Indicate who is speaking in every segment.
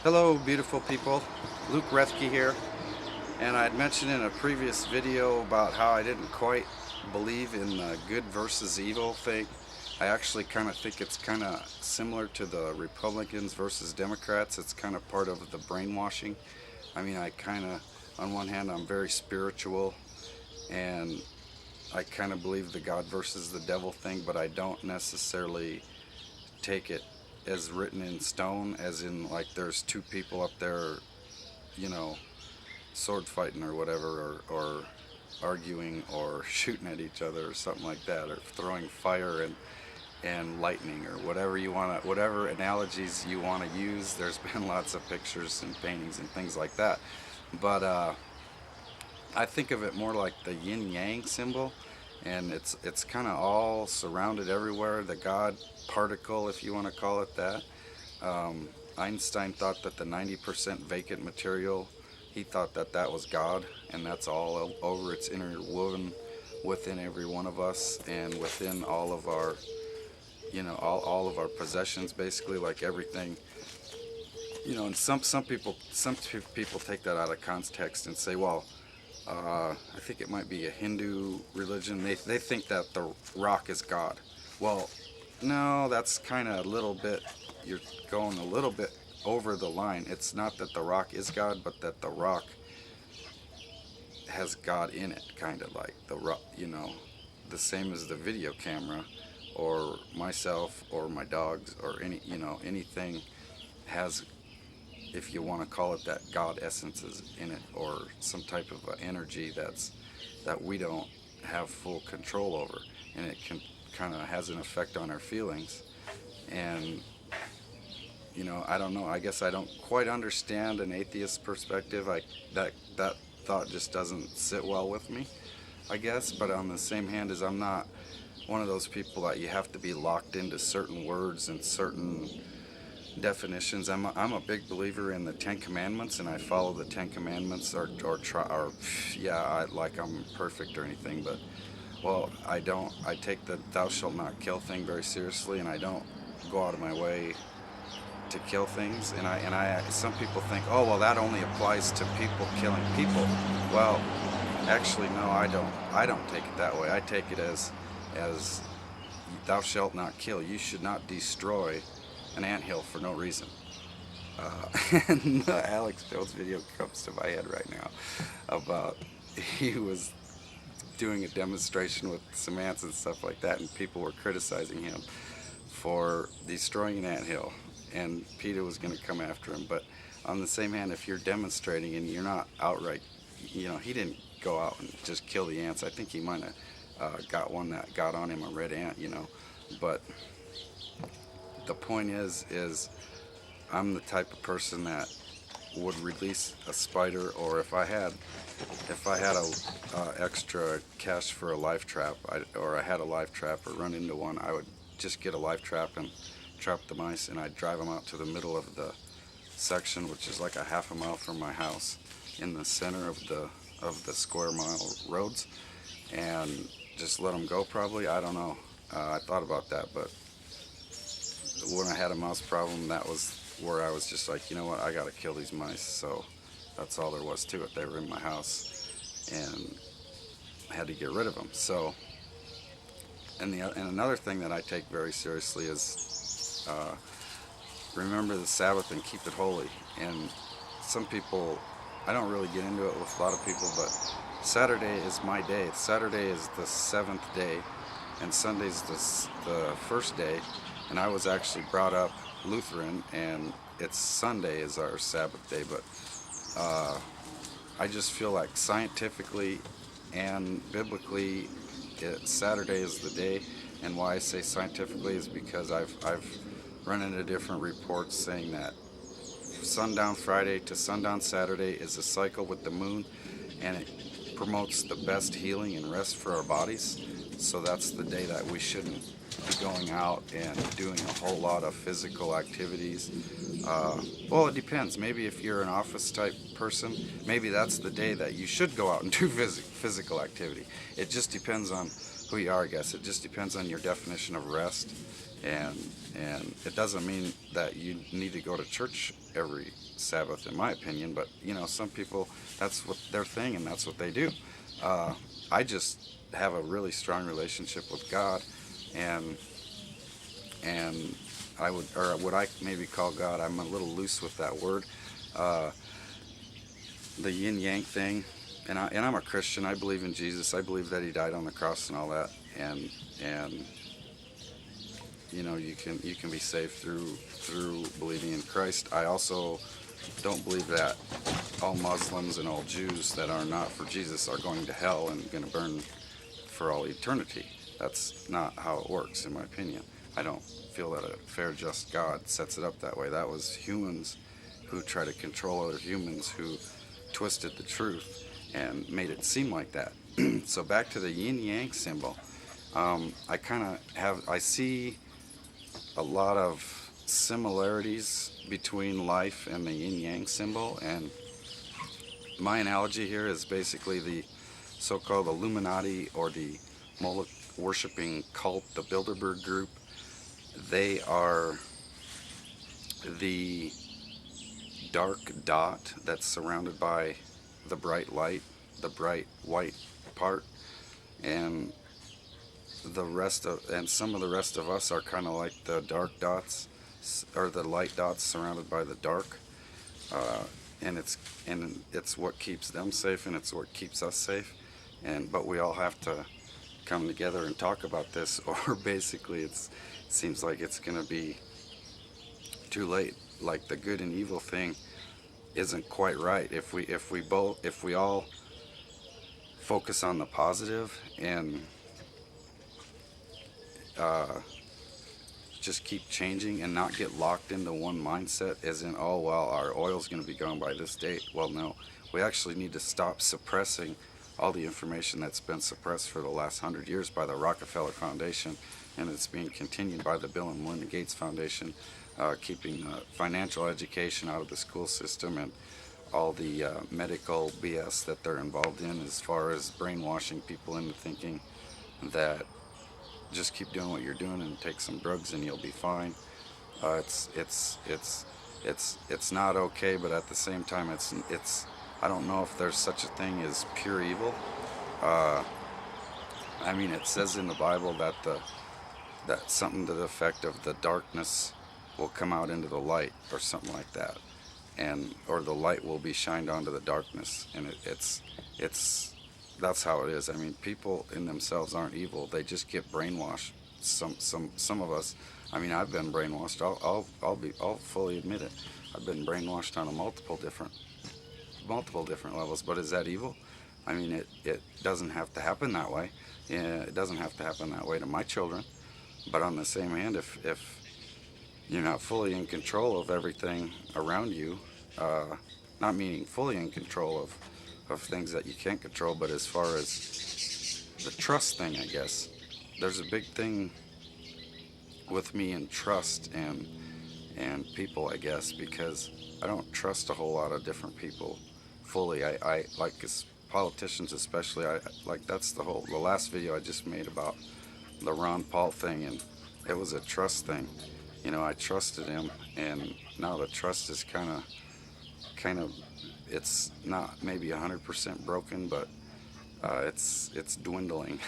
Speaker 1: Hello beautiful people, Luke Rethke here, and I had mentioned in a previous video about how I didn't quite believe in the good versus evil thing. I actually kind of think it's kind of similar to the Republicans versus Democrats. It's kind of part of the brainwashing. I mean, I kind of, on one hand, I'm very spiritual, and I kind of believe the God versus the devil thing, but I don't necessarily take it as written in stone, as in like there's two people up there, you know, sword fighting or whatever, or arguing or shooting at each other or something like that, or throwing fire and lightning or whatever you want to, whatever analogies you want to use. There's been lots of pictures and paintings and things like that, but I think of it more like the yin yang symbol, and it's kind of all surrounded everywhere. The God particle, if you want to call it that. Einstein thought that the 90% vacant material, he thought that that was God, and that's all over. It's interwoven within every one of us and within all of our, you know, all of our possessions, basically, like everything. You know, and some people take that out of context and say, well, I think it might be a Hindu religion. They think that the rock is God. Well, no, that's kind of a little bit, you're going a little bit over the line. It's not that the rock is God, but that the rock has God in it, kind of like the rock, you know, the same as the video camera or myself or my dogs or any, you know, anything has, if you want to call it that, God essences in it, or some type of energy that we don't have full control over, and it can kind of has an effect on our feelings. And you know, I don't know, I guess I don't quite understand an atheist perspective. That thought just doesn't sit well with me, I guess. But on the same hand, as I'm not one of those people that you have to be locked into certain words and certain definitions. I'm a big believer in the Ten Commandments, and I follow the Ten Commandments, or like I'm perfect or anything, but well, I don't. I take the "thou shalt not kill" thing very seriously, and I don't go out of my way to kill things. And some people think, oh well, that only applies to people killing people. Well, actually, no, I don't. I don't take it that way. I take it as "thou shalt not kill." You should not destroy an anthill for no reason. And the Alex Jones video comes to my head right now about he was doing a demonstration with some ants and stuff like that, and people were criticizing him for destroying an anthill, and PETA was going to come after him. But on the same hand, if you're demonstrating and you're not outright, you know, he didn't go out and just kill the ants. I think he might have got one that got on him, a red ant, you know. But the point is I'm the type of person that would release a spider, or if I had a extra cash for a life trap, or I had a life trap or run into one, I would just get a life trap and trap the mice, and I'd drive them out to the middle of the section, which is like a half a mile from my house, in the center of the square mile roads, and just let them go. Probably, I don't know. I thought about that, but when I had a mouse problem, that was where I was just like, you know what, I gotta kill these mice. So that's all there was to it. They were in my house, and I had to get rid of them. So, and another thing that I take very seriously is remember the Sabbath and keep it holy. And some people, I don't really get into it with a lot of people, but Saturday is my day. Saturday is the 7th day, and Sunday's the first day. And I was actually brought up Lutheran, and it's Sunday is our Sabbath day, but I just feel like scientifically and biblically Saturday is the day. And why I say scientifically is because I've run into different reports saying that sundown Friday to sundown Saturday is a cycle with the moon, and it promotes the best healing and rest for our bodies. So that's the day that we shouldn't be going out and doing a whole lot of physical activities. Well, it depends. Maybe if you're an office type person, maybe that's the day that you should go out and do physical activity. It just depends on who you are, I guess. It just depends on your definition of rest And it doesn't mean that you need to go to church every Sabbath, in my opinion, but some people, that's what their thing and that's what they do. I just have a really strong relationship with God, and and I would, or what I maybe call God, I'm a little loose with that word, uh, the yin yang thing. And I'm a Christian. I believe in Jesus. I believe that He died on the cross and all that. And you can be saved through believing in Christ. I also don't believe that all Muslims and all Jews that are not for Jesus are going to hell and going to burn for all eternity. That's not how it works, in my opinion. I don't feel that a fair, just God sets it up that way. That was humans who try to control other humans, who twisted the truth and made it seem like that. So back to the yin yang symbol. I see a lot of similarities between life and the yin yang symbol, and my analogy here is basically the so-called Illuminati, or the Moloch worshipping cult, the Bilderberg group. They are the dark dot that's surrounded by the bright light, the bright white part, and some of the rest of us are kind of like the dark dots, or the light dots surrounded by the dark. And it's what keeps them safe, and it's what keeps us safe. But we all have to come together and talk about this, or basically it seems like it's going to be too late. Like the good and evil thing isn't quite right. If we all focus on the positive and just keep changing and not get locked into one mindset, as in, oh well, our oil's going to be gone by this date. Well, no, we actually need to stop suppressing all the information that's been suppressed for the last 100 years by the Rockefeller Foundation, and it's being continued by the Bill and Melinda Gates Foundation, keeping financial education out of the school system, and all the medical BS that they're involved in, as far as brainwashing people into thinking that just keep doing what you're doing and take some drugs and you'll be fine. It's not okay, but at the same time, it's I don't know if there's such a thing as pure evil. I mean, it says in the Bible that something to the effect of the darkness will come out into the light, or something like that, or the light will be shined onto the darkness, and it's that's how it is. I mean, people in themselves aren't evil; they just get brainwashed. Some of us. I mean, I've been brainwashed. I'll fully admit it. I've been brainwashed on multiple different levels. But is that evil? I mean, it doesn't have to happen that way. Yeah, it doesn't have to happen that way to my children. But on the same hand, if you're not fully in control of everything around you, not meaning fully in control of things that you can't control, but as far as the trust thing, I guess, there's a big thing with me in trust and people, I guess, because I don't trust a whole lot of different people fully. I like, as politicians especially, that's the last video I just made about the Ron Paul thing, and it was a trust thing. I trusted him, and now the trust is kind of it's not maybe 100% broken, but it's dwindling.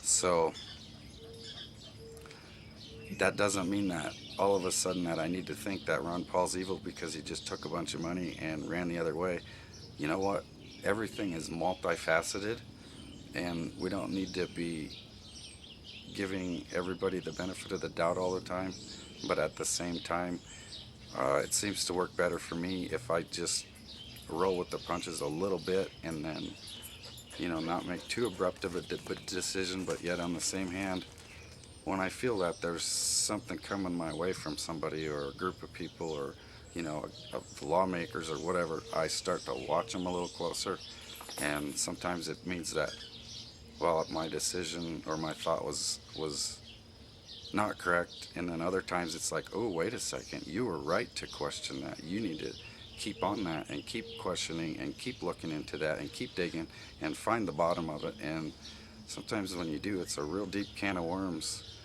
Speaker 1: So that doesn't mean that all of a sudden that I need to think that Ron Paul's evil because he just took a bunch of money and ran the other way. You know what? Everything is multifaceted, and we don't need to be giving everybody the benefit of the doubt all the time. But at the same time, it seems to work better for me if I just roll with the punches a little bit, and then not make too abrupt of a decision. But yet on the same hand, when I feel that there's something coming my way from somebody or a group of people, or of lawmakers or whatever, I start to watch them a little closer. And sometimes it means that, well, my decision or my thought was not correct, and then other times it's like, oh, wait a second, you were right to question that. You need to keep on that and keep questioning and keep looking into that and keep digging and find the bottom of it. And sometimes when you do, it's a real deep can of worms,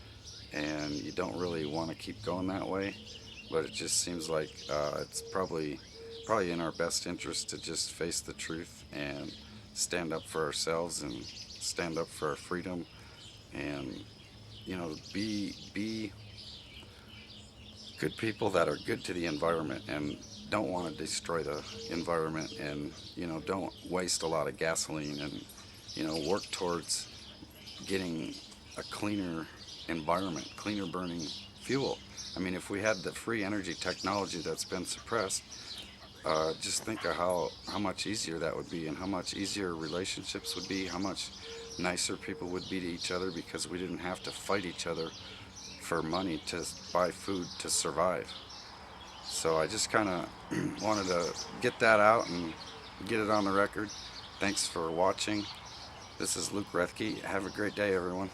Speaker 1: and you don't really want to keep going that way. But it just seems like it's probably in our best interest to just face the truth and stand up for ourselves and stand up for our freedom, and be good people that are good to the environment and don't want to destroy the environment, and don't waste a lot of gasoline, and work towards getting a cleaner environment, cleaner burning fuel. I mean, if we had the free energy technology that's been suppressed, just think of how much easier that would be, and how much easier relationships would be, how much nicer people would be to each other, because we didn't have to fight each other for money to buy food to survive. So I just kind of wanted to get that out and get it on the record. Thanks for watching. This is Luke Rethke. Have a great day, everyone.